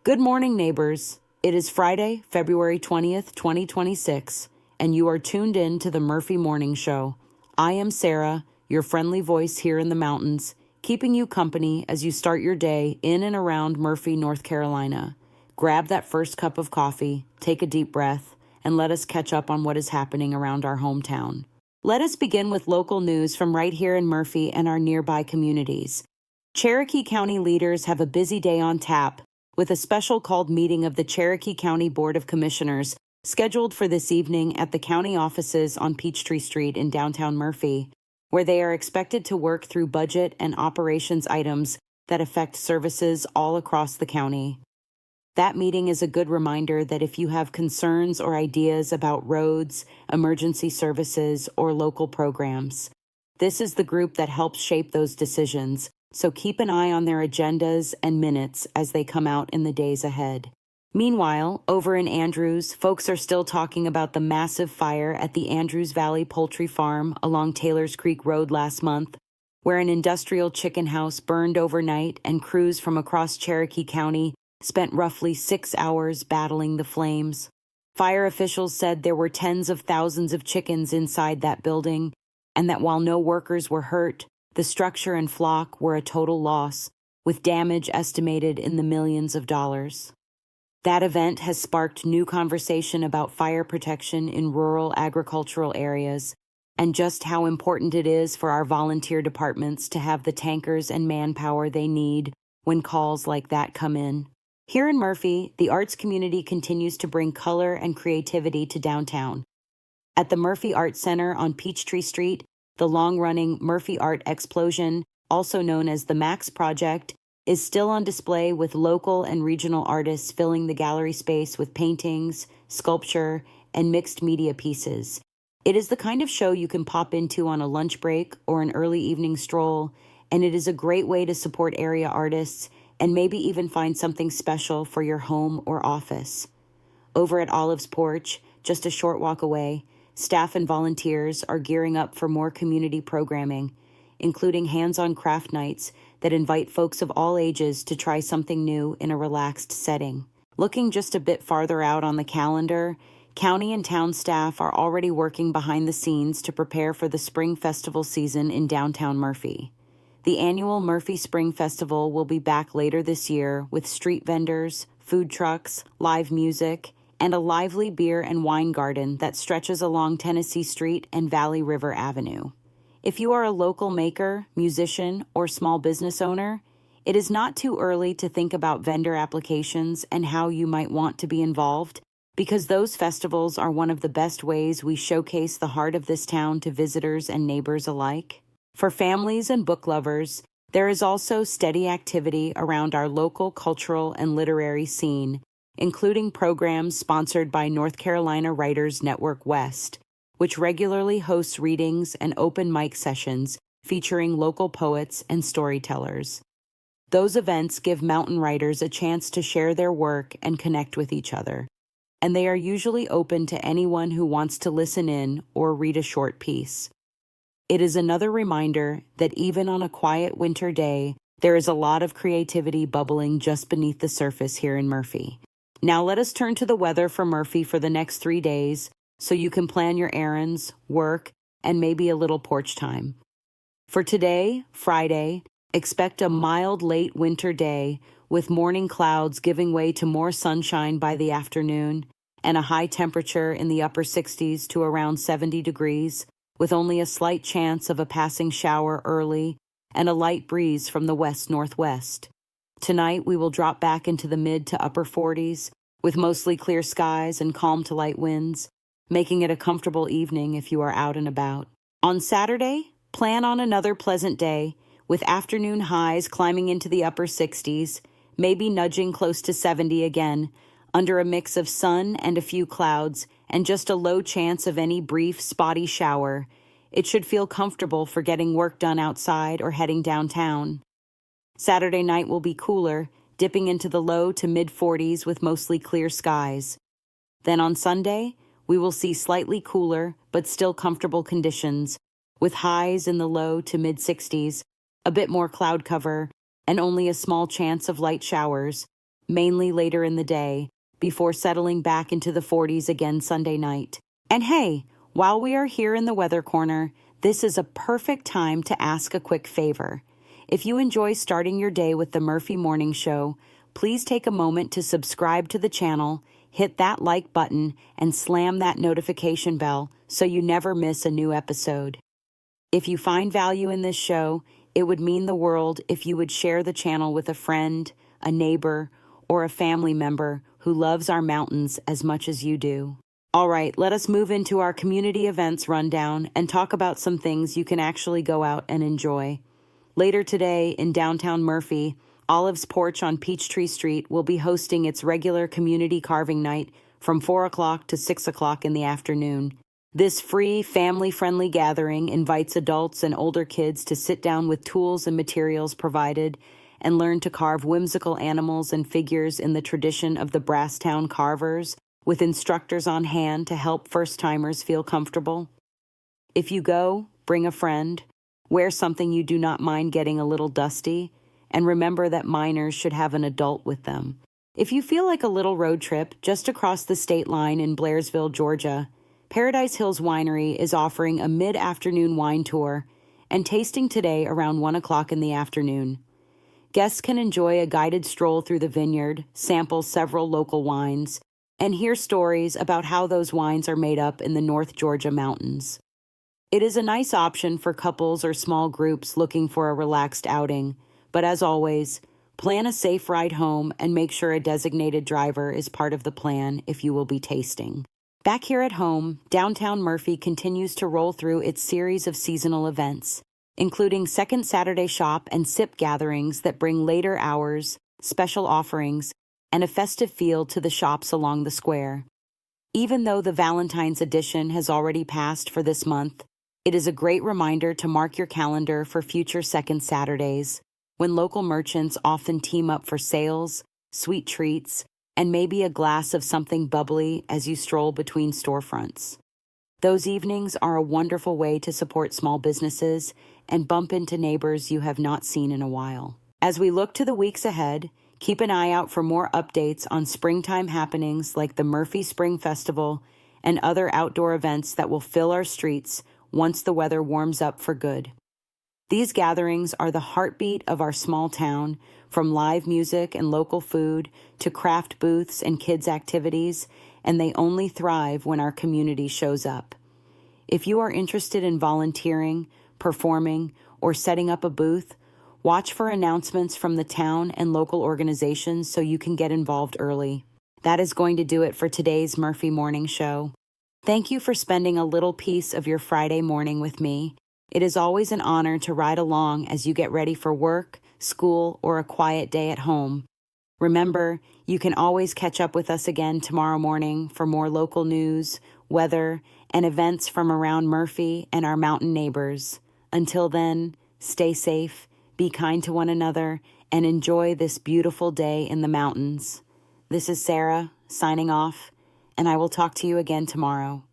Good morning, neighbors. It is Friday, February 20th, 2026, and you are tuned in to the Murphy Morning Show. I am Sara, your friendly voice here in the mountains, keeping you company as you start your day in and around Murphy, North Carolina. Grab that first cup of coffee, take a deep breath, and let us catch up on what is happening around our hometown. Let us begin with local news from right here in Murphy and our nearby communities. Cherokee County leaders have a busy day on tap, with a special called meeting of the Cherokee County Board of Commissioners scheduled for this evening at the county offices on Peachtree Street in downtown Murphy, where they are expected to work through budget and operations items that affect services all across the county. That meeting is a good reminder that if you have concerns or ideas about roads, emergency services, or local programs, this is the group that helps shape those decisions. So keep an eye on their agendas and minutes as they come out in the days ahead. Meanwhile, over in Andrews, folks are still talking about the massive fire at the Andrews Valley Poultry Farm along Taylors Creek Road last month, where an industrial chicken house burned overnight and crews from across Cherokee County spent roughly 6 hours battling the flames. Fire officials said there were tens of thousands of chickens inside that building, and that while no workers were hurt, the structure and flock were a total loss, with damage estimated in the millions of dollars. That event has sparked new conversation about fire protection in rural agricultural areas and just how important it is for our volunteer departments to have the tankers and manpower they need when calls like that come in. Here in Murphy, the arts community continues to bring color and creativity to downtown. At the Murphy Art Center on Peachtree Street, the long-running Murphy Art Explosion, also known as the Max Project, is still on display with local and regional artists filling the gallery space with paintings, sculpture, and mixed media pieces. It is the kind of show you can pop into on a lunch break or an early evening stroll, and it is a great way to support area artists and maybe even find something special for your home or office. Over at Olive's Porch, just a short walk away, staff and volunteers are gearing up for more community programming, including hands-on craft nights that invite folks of all ages to try something new in a relaxed setting. Looking just a bit farther out on the calendar, county and town staff are already working behind the scenes to prepare for the Spring Festival season in downtown Murphy. The annual Murphy Spring Festival will be back later this year with street vendors, food trucks, live music, and a lively beer and wine garden that stretches along Tennessee Street and Valley River Avenue. If you are a local maker, musician, or small business owner, it is not too early to think about vendor applications and how you might want to be involved, because those festivals are one of the best ways we showcase the heart of this town to visitors and neighbors alike. For families and book lovers, there is also steady activity around our local cultural and literary scene, including programs sponsored by North Carolina Writers Network West, which regularly hosts readings and open mic sessions featuring local poets and storytellers. Those events give mountain writers a chance to share their work and connect with each other, and they are usually open to anyone who wants to listen in or read a short piece. It is another reminder that even on a quiet winter day, there is a lot of creativity bubbling just beneath the surface here in Murphy. Now let us turn to the weather for Murphy for the next 3 days so you can plan your errands, work, and maybe a little porch time. For today, Friday, expect a mild late winter day with morning clouds giving way to more sunshine by the afternoon and a high temperature in the upper 60s to around 70 degrees with only a slight chance of a passing shower early and a light breeze from the west-northwest. Tonight, we will drop back into the mid to upper 40s with mostly clear skies and calm to light winds, making it a comfortable evening if you are out and about. On Saturday, plan on another pleasant day with afternoon highs climbing into the upper 60s, maybe nudging close to 70 again, under a mix of sun and a few clouds and just a low chance of any brief, spotty shower. It should feel comfortable for getting work done outside or heading downtown. Saturday night will be cooler, dipping into the low to mid-40s with mostly clear skies. Then on Sunday, we will see slightly cooler but still comfortable conditions, with highs in the low to mid-60s, a bit more cloud cover, and only a small chance of light showers, mainly later in the day, before settling back into the 40s again Sunday night. And hey, while we are here in the weather corner, this is a perfect time to ask a quick favor. If you enjoy starting your day with the Murphy Morning Show, please take a moment to subscribe to the channel, hit that like button, and slam that notification bell so you never miss a new episode. If you find value in this show, it would mean the world if you would share the channel with a friend, a neighbor, or a family member who loves our mountains as much as you do. All right, let us move into our community events rundown and talk about some things you can actually go out and enjoy. Later today in downtown Murphy, Olive's Porch on Peachtree Street will be hosting its regular community carving night from 4 o'clock to 6 o'clock in the afternoon. This free, family-friendly gathering invites adults and older kids to sit down with tools and materials provided and learn to carve whimsical animals and figures in the tradition of the Brasstown carvers, with instructors on hand to help first-timers feel comfortable. If you go, bring a friend, wear something you do not mind getting a little dusty, and remember that minors should have an adult with them. If you feel like a little road trip just across the state line in Blairsville, Georgia, Paradise Hills Winery is offering a mid-afternoon wine tour and tasting today around 1 o'clock in the afternoon. Guests can enjoy a guided stroll through the vineyard, sample several local wines, and hear stories about how those wines are made up in the North Georgia mountains. It is a nice option for couples or small groups looking for a relaxed outing, but as always, plan a safe ride home and make sure a designated driver is part of the plan if you will be tasting. Back here at home, downtown Murphy continues to roll through its series of seasonal events, including Second Saturday Shop and Sip gatherings that bring later hours, special offerings, and a festive feel to the shops along the square. Even though the Valentine's edition has already passed for this month, it is a great reminder to mark your calendar for future Second Saturdays, when local merchants often team up for sales, sweet treats, and maybe a glass of something bubbly as you stroll between storefronts. Those evenings are a wonderful way to support small businesses and bump into neighbors you have not seen in a while. As we look to the weeks ahead, keep an eye out for more updates on springtime happenings like the Murphy Spring Festival and other outdoor events that will fill our streets once the weather warms up for good. These gatherings are the heartbeat of our small town, from live music and local food to craft booths and kids' activities, and they only thrive when our community shows up. If you are interested in volunteering, performing, or setting up a booth, watch for announcements from the town and local organizations so you can get involved early. That is going to do it for today's Murphy Morning Show. Thank you for spending a little piece of your Friday morning with me. It is always an honor to ride along as you get ready for work, school, or a quiet day at home. Remember, you can always catch up with us again tomorrow morning for more local news, weather, and events from around Murphy and our mountain neighbors. Until then, stay safe, be kind to one another, and enjoy this beautiful day in the mountains. This is Sara, signing off, and I will talk to you again tomorrow.